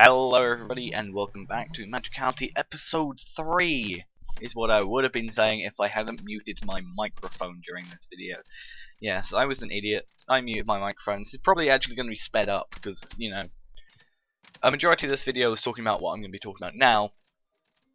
Hello everybody and welcome back to Magicality episode 3 is what I would have been saying if I hadn't muted my microphone during this video. Yes, I was an idiot. I muted my microphone. This is probably actually going to be sped up because, you know, a majority of this video is talking about what I'm going to be talking about now,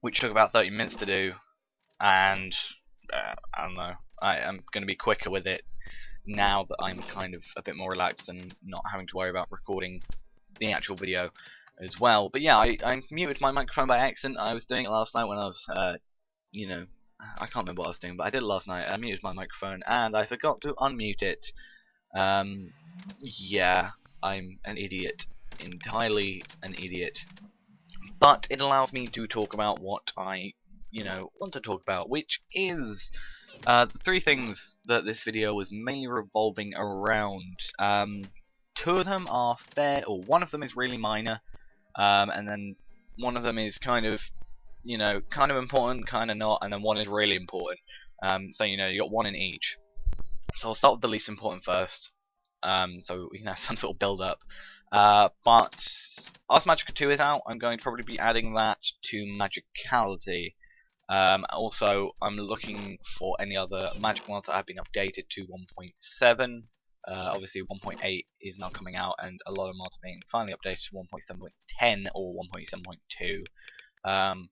which took about 30 minutes to do, and I don't know, I am going to be quicker with it now that I'm kind of a bit more relaxed and not having to worry about recording the actual video as well. But yeah, I muted my microphone by accident. I was doing it last night when I was, you know, I can't remember what I was doing, but I did it last night. I muted my microphone and I forgot to unmute it. Yeah, I'm an idiot. Entirely an idiot. But it allows me to talk about what I, you know, want to talk about, which is the three things that this video was mainly revolving around. Two of them are fair, or one of them is really minor, and then one of them is kind of, you know, kind of important, kind of not, and then one is really important. So, you know, you got one in each. So I'll start with the least important first, so we can have some sort of build up. But as Magicka 2 is out, I'm going to probably be adding that to Magicality. Also, I'm looking for any other magic mods that have been updated to 1.7. Obviously 1.8 is now coming out, and a lot of mods being finally updated to 1.7.10 or 1.7.2,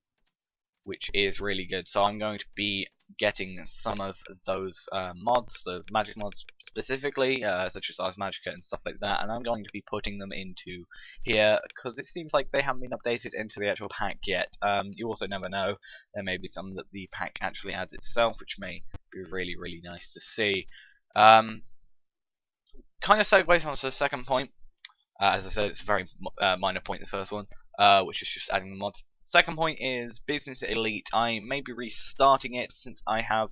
which is really good. So I'm going to be getting some of those mods, those magic mods specifically, such as Ars Magica and stuff like that, and I'm going to be putting them into here because it seems like they haven't been updated into the actual pack yet. You also never know, there may be some that the pack actually adds itself, which may be really, really nice to see. Kind of segues onto the second point. As I said, it's a very minor point, the first one, which is just adding the mods. Second point is Business Elite. I may be restarting it since I have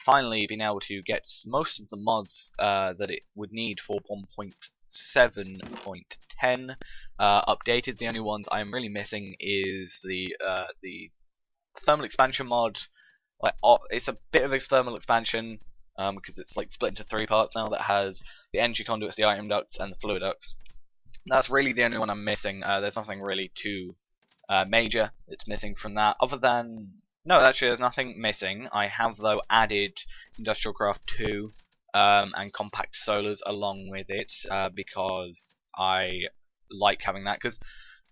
finally been able to get most of the mods that it would need for 1.7.10 updated. The only ones I'm really missing is the thermal expansion mod. Like, it's a bit of a thermal expansion. Because it's like split into 3 parts now, that has the energy conduits, the item ducts, and the fluid ducts. That's really the only one I'm missing. There's nothing really too major that's missing from that, other than... No, actually there's nothing missing. I have, though, added EnhancedPortals 2 and compact solars along with it, because I like having that, because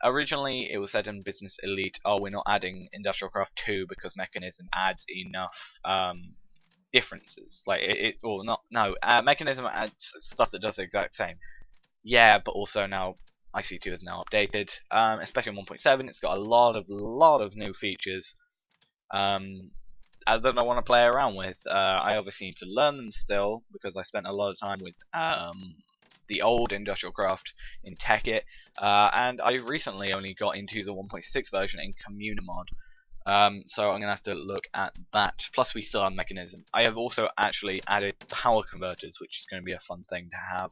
originally it was said in Business Elite, oh, we're not adding EnhancedPortals 2 because Mechanism adds enough differences. Like Mechanism adds stuff that does the exact same. Yeah, but also now IC2 is now updated, especially in 1.7. It's got a lot of new features that I want to play around with. I obviously need to learn them still because I spent a lot of time with the old EnhancedPortals in Tekkit, and I recently only got into the 1.6 version in Communimod. So I'm going to have to look at that. Plus we still have Mechanism. I have also actually added power converters, which is going to be a fun thing to have,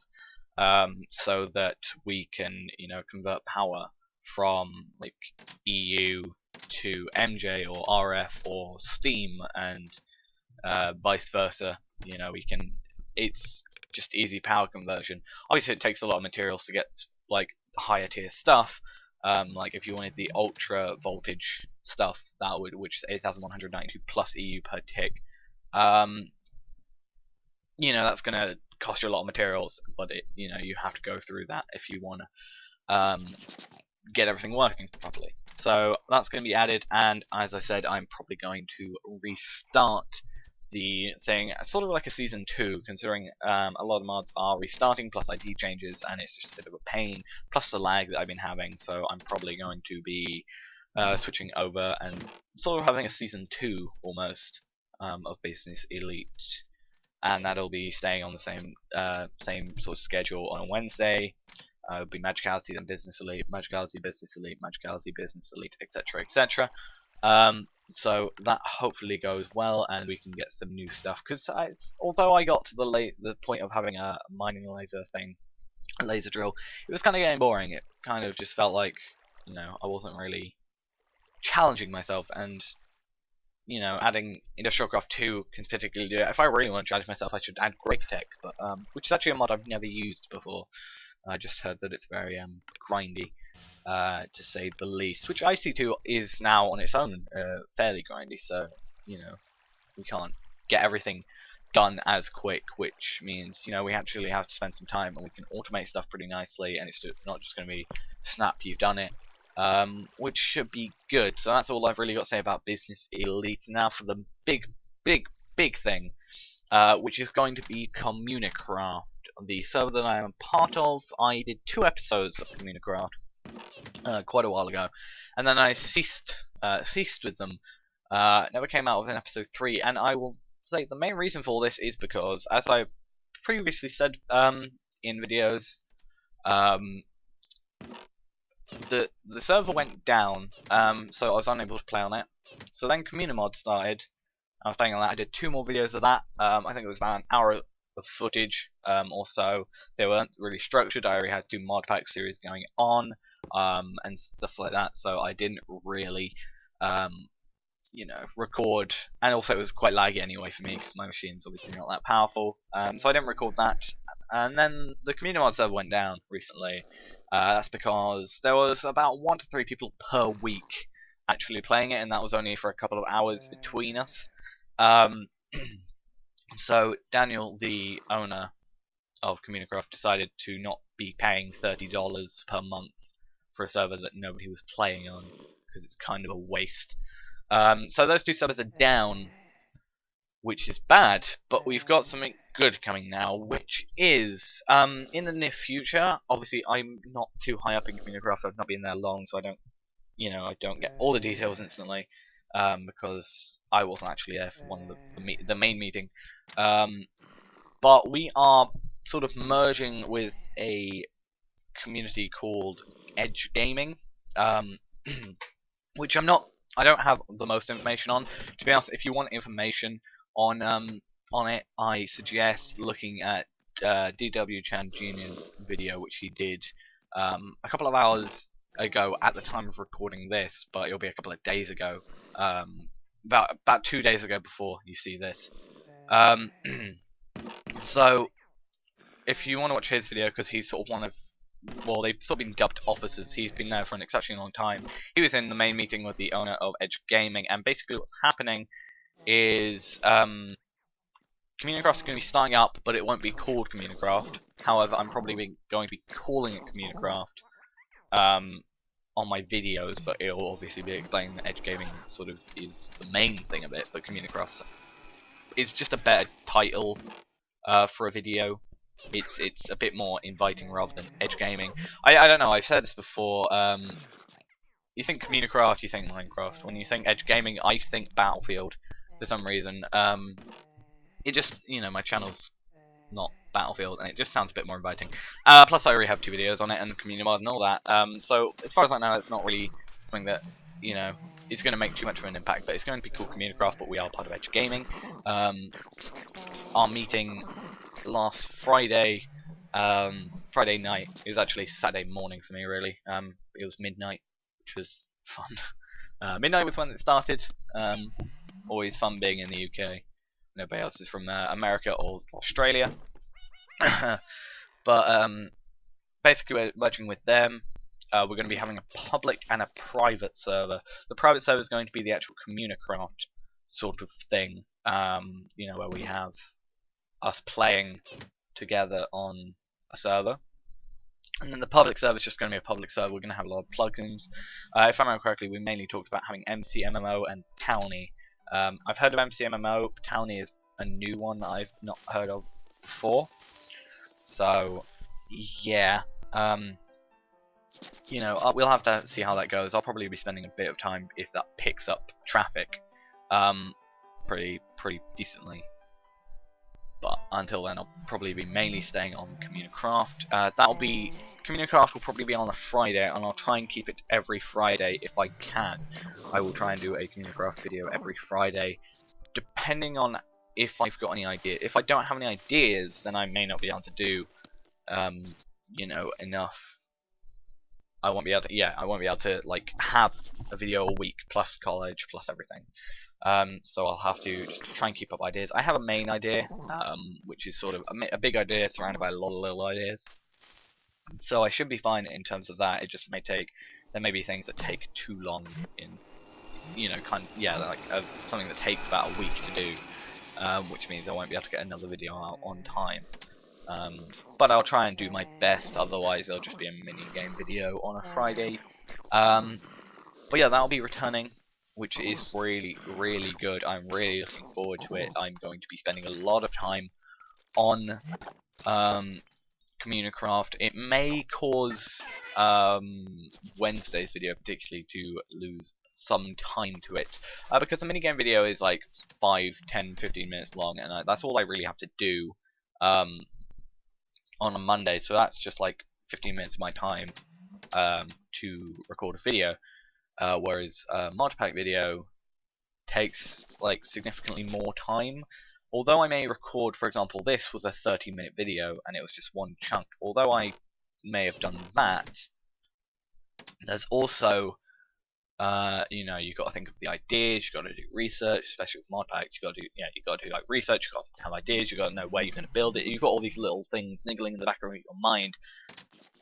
so that we can, you know, convert power from like EU to MJ or RF or Steam, and vice versa. You know, we can. It's just easy power conversion. Obviously, it takes a lot of materials to get like higher tier stuff. Like if you wanted the ultra voltage stuff, that would, which is 8,192 plus EU per tick. You know, that's gonna cost you a lot of materials, but it, you know, you have to go through that if you wanna get everything working properly. So that's going to be added, and as I said, I'm probably going to restart the thing, sort of like a season 2, considering a lot of mods are restarting, plus ID changes, and it's just a bit of a pain, plus the lag that I've been having, so I'm probably going to be switching over and sort of having a season 2, almost, of Business Elite, and that'll be staying on the same sort of schedule on a Wednesday. It'll be Magicality, then Business Elite, Magicality, Business Elite, Magicality, Business Elite, etc., etc. So that hopefully goes well, and we can get some new stuff. Because although I got to the point of having a mining laser thing, a laser drill, it was kind of getting boring. It kind of just felt like, you know, I wasn't really challenging myself, and, you know, adding EnhancedPortals 2 can particularly do it. If I really want to challenge myself, I should add Great Tech, but which is actually a mod I've never used before. I just heard that it's very grindy. to say the least. Which IC2 is now on its own fairly grindy, so you know we can't get everything done as quick, which means we actually have to spend some time, and we can automate stuff pretty nicely, and it's not just going to be snap, you've done it, which should be good. So that's all I've really got to say about Business Elite. Now for the big thing, which is going to be CommuniCraft, the server that I am a part of. I did 2 episodes of CommuniCraft quite a while ago, and then I ceased with them. Never came out with an episode 3, and I will say the main reason for this is because, as I previously said in videos, the server went down, so I was unable to play on it. So then CommuniMod started. I was playing on that. I did 2 more videos of that. I think it was about an hour of footage or so. They weren't really structured. I already had 2 mod pack series going on and stuff like that, so I didn't really record, and also it was quite laggy anyway for me because my machine's obviously not that powerful, so I didn't record that. And then the CommuniMod server went down recently. That's because there was about 1 to 3 people per week actually playing it, and that was only for a couple of hours between us. So Daniel, the owner of CommuniCraft, decided to not be paying $30 per month for a server that nobody was playing on, because it's kind of a waste. So those 2 servers are down, which is bad, but we've got something good coming now, which is, in the near future. Obviously I'm not too high up in CommuniCraft, I've not been there long, so I don't get all the details instantly, because I wasn't actually there for one of the main meeting. But we are sort of merging with a community called Edge Gaming, which I don't have the most information on. To be honest, if you want information on it, I suggest looking at DW Chan Jr.'s video, which he did a couple of hours ago at the time of recording this, but it'll be a couple of days ago, about 2 days ago before you see this. So if you want to watch his video, because he's sort of one of, well, they've sort of been dubbed officers. He's been there for an exceptionally long time. He was in the main meeting with the owner of Edge Gaming, and basically what's happening is CommuniCraft is going to be starting up, but it won't be called CommuniCraft. However, I'm probably going to be calling it CommuniCraft on my videos, but it'll obviously be explaining that Edge Gaming sort of is the main thing of it, but CommuniCraft is just a better title for a video. It's a bit more inviting rather than Edge Gaming. I don't know, I've said this before. You think CommuniCraft, you think Minecraft. When you think Edge Gaming, I think Battlefield for some reason. It just, my channel's not Battlefield, and it just sounds a bit more inviting. Plus, I already have 2 videos on it and the CommuniMod and all that. So as far as I know, it's not really something that is going to make too much of an impact. But it's going to be called CommuniCraft, but we are part of Edge Gaming. Our meeting last Friday, Friday night. It was actually Saturday morning for me, really. It was midnight, which was fun. Midnight was when it started. Always fun being in the UK. Nobody else is from America or Australia. But basically we're merging with them. We're going to be having a public and a private server. The private server is going to be the actual CommuniCraft sort of thing, where we have us playing together on a server. And then the public server is just going to be a public server. We're going to have a lot of plugins. If I remember correctly, we mainly talked about having MCMMO and Towny. I've heard of MCMMO. Towny is a new one that I've not heard of before. So, yeah. We'll have to see how that goes. I'll probably be spending a bit of time if that picks up traffic pretty decently. But until then, I'll probably be mainly staying on CommuniCraft. CommuniCraft will probably be on a Friday, and I'll try and keep it every Friday if I can. I will try and do a CommuniCraft video every Friday, depending on if I've got any ideas. If I don't have any ideas, then I may not be able to do, enough. I won't be able to, have a video a week plus college plus everything. So I'll have to just try and keep up ideas. I have a main idea, which is sort of a big idea surrounded by a lot of little ideas. So I should be fine in terms of that. It just may take, there may be things that take too long in, like something that takes about a week to do, which means I won't be able to get another video out on time. But I'll try and do my best, otherwise it'll just be a mini game video on a Friday. But yeah, that'll be returning, which is really, really good. I'm really looking forward to it. I'm going to be spending a lot of time on CommuniCraft. It may cause Wednesday's video particularly to lose some time to it, because the minigame video is like 5, 10, 15 minutes long, and that's all I really have to do on a Monday, so that's just like 15 minutes of my time to record a video, whereas mod pack video takes like significantly more time. Although I may record, for example, this was a 30-minute video and it was just one chunk. Although I may have done that, there's also, you've got to think of the ideas, you've got to do research, especially with mod packs. You've got to do like research, you've got to have ideas, you've got to know where you're going to build it. You've got all these little things niggling in the back of your mind,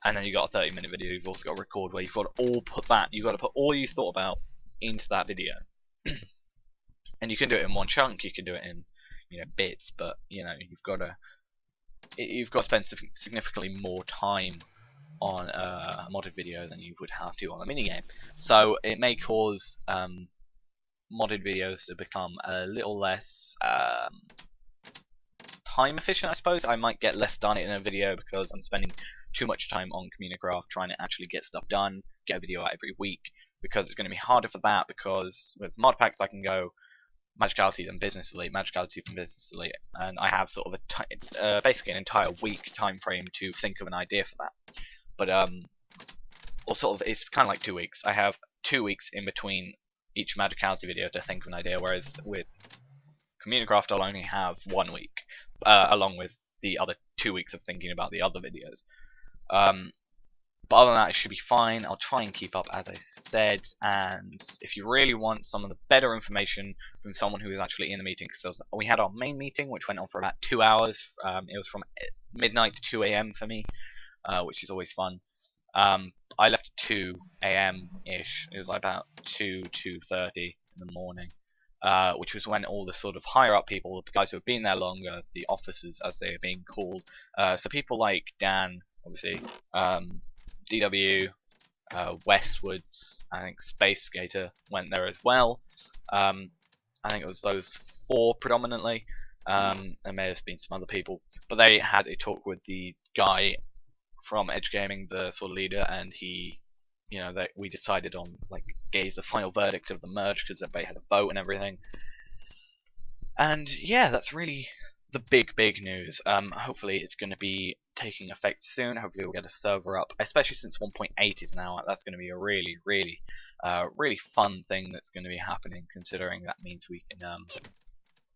and then you've got a 30-minute video. You've also got to record where you've got to put all you thought about into that video. And you can do it in one chunk, you can do it in bits, but you've got to spend significantly more time on a modded video than you would have to on a minigame. So it may cause modded videos to become a little less time efficient, I suppose. I might get less done in a video because I'm spending too much time on CommuniCraft trying to actually get stuff done, get a video out every week, because it's going to be harder for that, because with mod packs I can go Magicality then Business Elite, Magicality then Business Elite, and I have sort of basically an entire week time frame to think of an idea for that. But or sort of, it's kind of like 2 weeks. I have 2 weeks in between each Magicality video to think of an idea, whereas with CommuniCraft I'll only have 1 week, along with the other 2 weeks of thinking about the other videos. But other than that, it should be fine. I'll try and keep up, as I said, and if you really want some of the better information from someone who is actually in the meeting, because we had our main meeting, which went on for about 2 hours. It was from midnight to 2 AM for me, which is always fun. I left at 2 AM-ish. It was like about 2:30 in the morning, which was when all the sort of higher up people, the guys who have been there longer, the officers as they are being called, so people like Dan, obviously, DW, Westwoods, I think Space Skater went there as well. I think it was those 4 predominantly. There may have been some other people, but they had a talk with the guy from Edge Gaming, the sort of leader, and he, we decided on, gave the final verdict of the merge because everybody had a vote and everything. And yeah, that's really the big news. Hopefully it's going to be taking effect soon. Hopefully we'll get a server up, especially since 1.8 is now out. That's going to be a really fun thing that's going to be happening, considering that means we can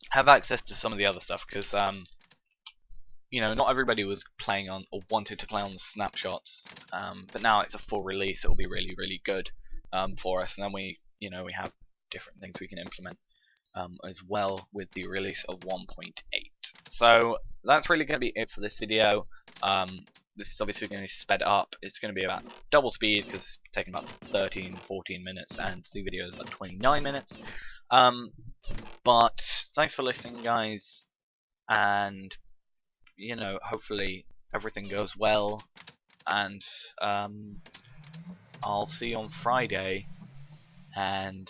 have access to some of the other stuff, because not everybody was playing on or wanted to play on the snapshots, but now it's a full release. It will be really good for us, and then we have different things we can implement as well with the release of 1.8. So that's really going to be it for this video. This is obviously going to be sped up. It's going to be about double speed because it's taking about 13-14 minutes, and the video is about 29 minutes. But thanks for listening, guys, and hopefully everything goes well, and I'll see you on Friday. And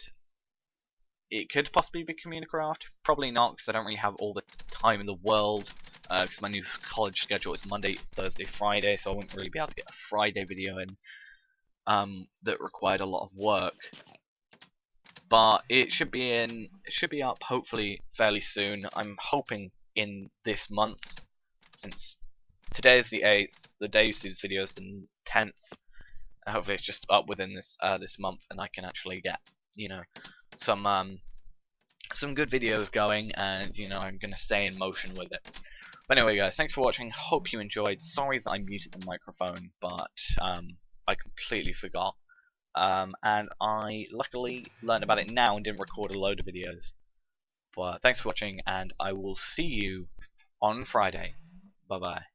it could possibly be CommuniCraft, probably not, because I don't really have all the time in the world, because my new college schedule is Monday, Thursday, Friday, so I wouldn't really be able to get a Friday video in that required a lot of work. But it should be up hopefully fairly soon. I'm hoping in this month, since today is the 8th, the day you see this video is the 10th, and hopefully it's just up within this this month, and I can actually get some good videos going, and I'm gonna stay in motion with it. But anyway, guys, thanks for watching. Hope you enjoyed. Sorry that I muted the microphone, but I completely forgot, and I luckily learned about it now and didn't record a load of videos. But thanks for watching, and I will see you on Friday. Bye bye.